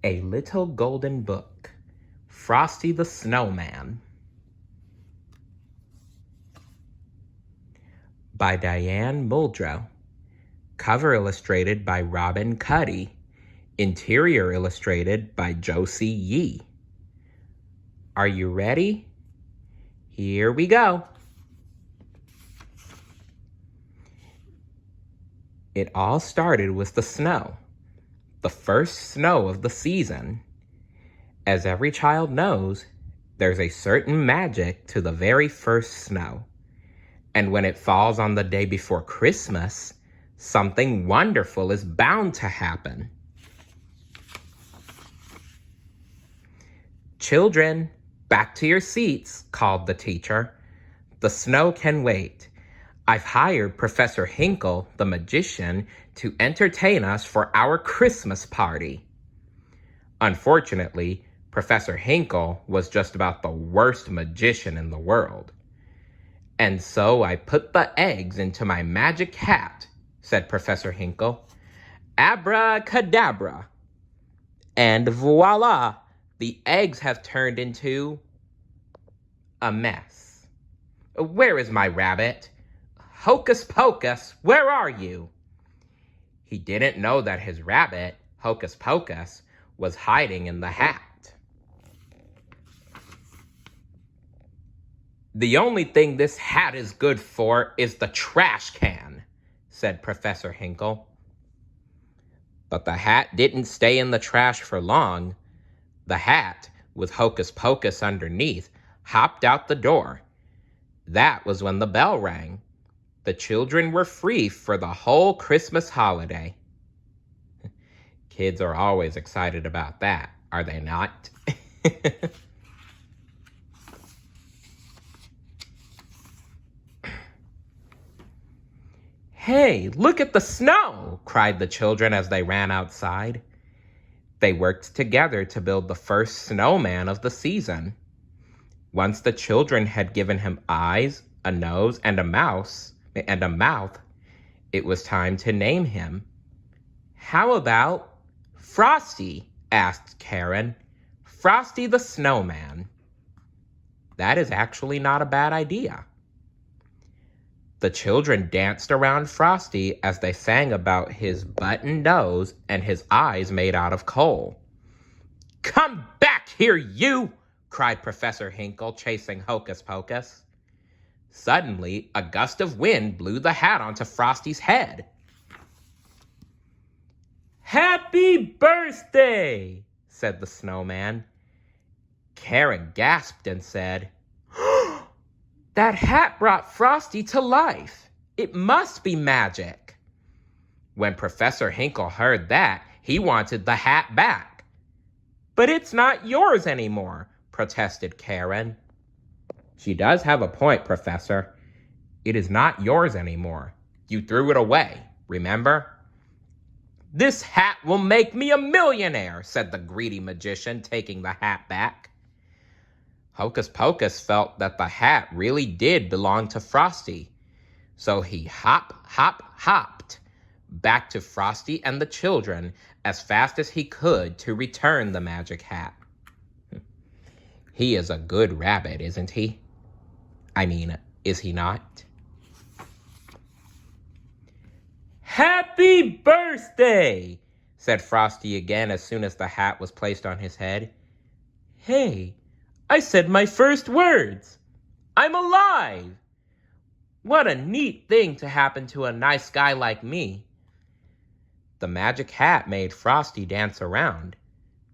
A Little Golden Book, Frosty the Snowman, by Diane Muldrow. Cover illustrated by Robin Cuddy. Interior illustrated by Josie Yee. Are you ready? Here we go. It all started with the snow, the first snow of the season. As every child knows, there's a certain magic to the very first snow. And when it falls on the day before Christmas, something wonderful is bound to happen. Children, back to your seats, called the teacher. The snow can wait. I've hired Professor Hinkle, the magician, to entertain us for our Christmas party. Unfortunately, Professor Hinkle was just about the worst magician in the world. And so I put the eggs into my magic hat, said Professor Hinkle. Abracadabra. And voila, the eggs have turned into a mess. Where is my rabbit? Hocus Pocus, where are you? He didn't know that his rabbit, Hocus Pocus, was hiding in the hat. The only thing this hat is good for is the trash can, said Professor Hinkle. But the hat didn't stay in the trash for long. The hat, with Hocus Pocus underneath, hopped out the door. That was when the bell rang. The children were free for the whole Christmas holiday. Kids are always excited about that, are they not? Hey, look at the snow, cried the children as they ran outside. They worked together to build the first snowman of the season. Once the children had given him eyes, a nose, and a mouth, it was time to name him. How about Frosty? Asked Karen. Frosty the Snowman. That is actually not a bad idea. The children danced around Frosty as they sang about his button nose and his eyes made out of coal. Come back here, you! Cried Professor Hinkle, chasing Hocus Pocus. Suddenly, a gust of wind blew the hat onto Frosty's head. Happy birthday, said the snowman. Karen gasped and said, That hat brought Frosty to life. It must be magic. When Professor Hinkle heard that, he wanted the hat back. But it's not yours anymore, protested Karen. She does have a point, Professor. It is not yours anymore. You threw it away, remember? This hat will make me a millionaire, said the greedy magician, taking the hat back. Hocus Pocus felt that the hat really did belong to Frosty. So he hopped back to Frosty and the children as fast as he could to return the magic hat. He is a good rabbit, isn't he? I mean, is he not? Happy birthday, said Frosty again as soon as the hat was placed on his head. Hey, I said my first words. I'm alive. What a neat thing to happen to a nice guy like me. The magic hat made Frosty dance around.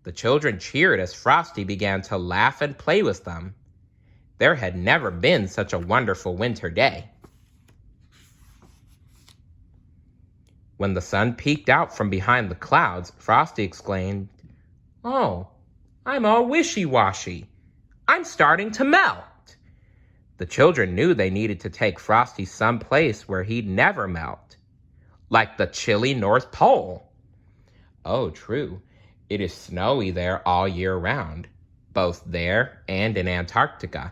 The children cheered as Frosty began to laugh and play with them. There had never been such a wonderful winter day. When the sun peeked out from behind the clouds, Frosty exclaimed, Oh, I'm all wishy-washy. I'm starting to melt. The children knew they needed to take Frosty someplace where he'd never melt, like the chilly North Pole. Oh, true. It is snowy there all year round, both there and in Antarctica.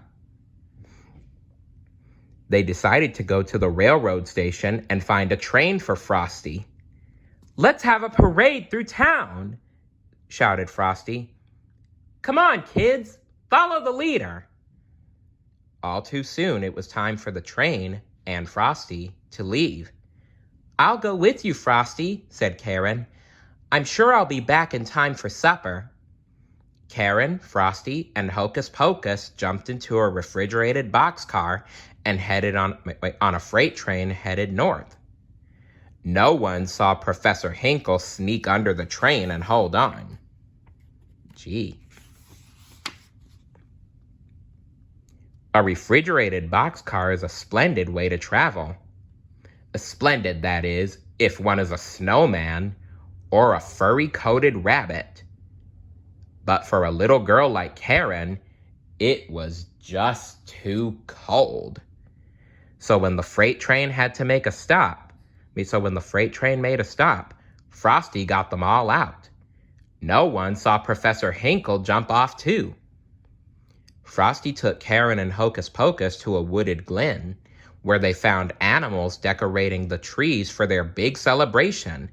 They decided to go to the railroad station and find a train for Frosty. Let's have a parade through town, shouted Frosty. Come on, kids, follow the leader. All too soon it was time for the train and Frosty to leave. I'll go with you, Frosty, said Karen. I'm sure I'll be back in time for supper. Karen, Frosty, and Hocus Pocus jumped into a refrigerated boxcar and headed on a freight train headed north. No one saw Professor Hinkle sneak under the train and hold on. Gee. A refrigerated boxcar is a splendid way to travel. Splendid, that is, if one is a snowman or a furry-coated rabbit. But for a little girl like Karen, it was just too cold. So when the freight train made a stop, Frosty got them all out. No one saw Professor Hinkle jump off too. Frosty took Karen and Hocus Pocus to a wooded glen, where they found animals decorating the trees for their big celebration.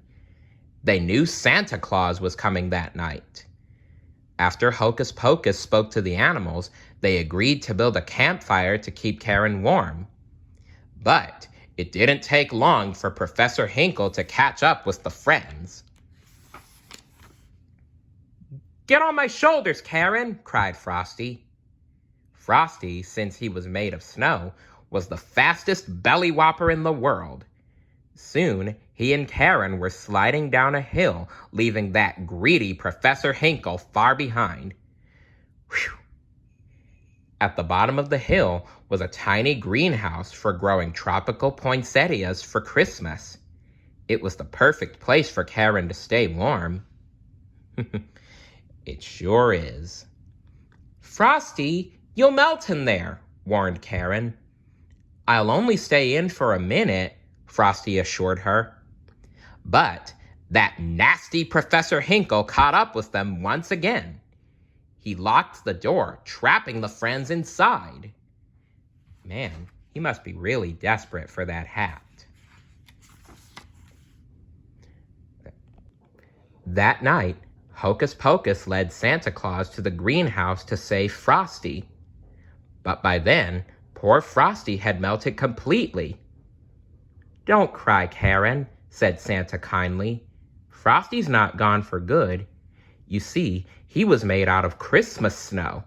They knew Santa Claus was coming that night. After Hocus Pocus spoke to the animals, they agreed to build a campfire to keep Karen warm. But it didn't take long for Professor Hinkle to catch up with the friends. Get on my shoulders, Karen, cried Frosty. Frosty, since he was made of snow, was the fastest belly-whopper in the world. Soon, he and Karen were sliding down a hill, leaving that greedy Professor Hinkle far behind. Whew. At the bottom of the hill was a tiny greenhouse for growing tropical poinsettias for Christmas. It was the perfect place for Karen to stay warm. It sure is. Frosty, you'll melt in there, warned Karen. I'll only stay in for a minute, Frosty assured her. But that nasty Professor Hinkle caught up with them once again. He locked the door, trapping the friends inside. Man, he must be really desperate for that hat. That night, Hocus Pocus led Santa Claus to the greenhouse to save Frosty. But by then, poor Frosty had melted completely. Don't cry, Karen, said Santa kindly. Frosty's not gone for good. You see, he was made out of Christmas snow.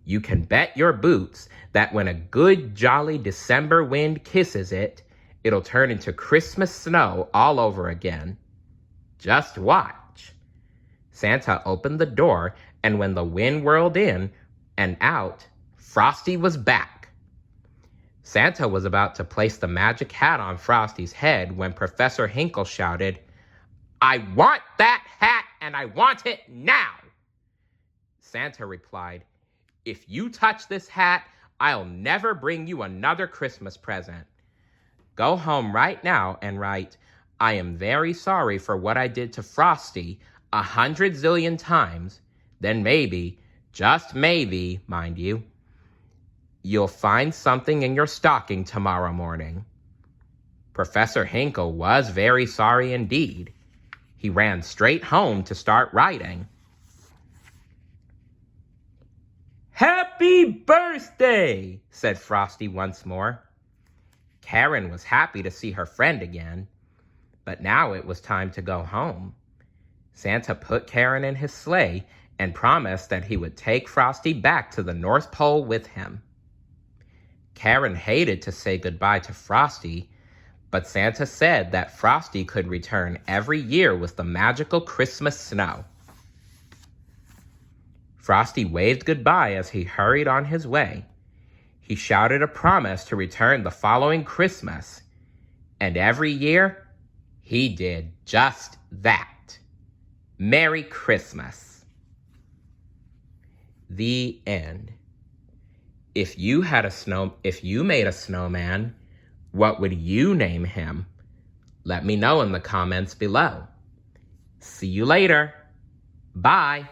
You can bet your boots that when a good, jolly December wind kisses it, it'll turn into Christmas snow all over again. Just watch. Santa opened the door, and when the wind whirled in and out, Frosty was back. Santa was about to place the magic hat on Frosty's head when Professor Hinkle shouted, I want that hat, and I want it now! Santa replied, If you touch this hat, I'll never bring you another Christmas present. Go home right now and write, I am very sorry for what I did to Frosty 100 zillion times. Then maybe, just maybe, mind you, you'll find something in your stocking tomorrow morning. Professor Hinkle was very sorry indeed. He ran straight home to start writing. Happy birthday, said Frosty once more. Karen was happy to see her friend again, but now it was time to go home. Santa put Karen in his sleigh and promised that he would take Frosty back to the North Pole with him. Karen hated to say goodbye to Frosty, but Santa said that Frosty could return every year with the magical Christmas snow. Frosty waved goodbye as he hurried on his way. He shouted a promise to return the following Christmas, and every year, he did just that. Merry Christmas. The end. If you made a snowman, what would you name him? Let me know in the comments below. See you later. Bye.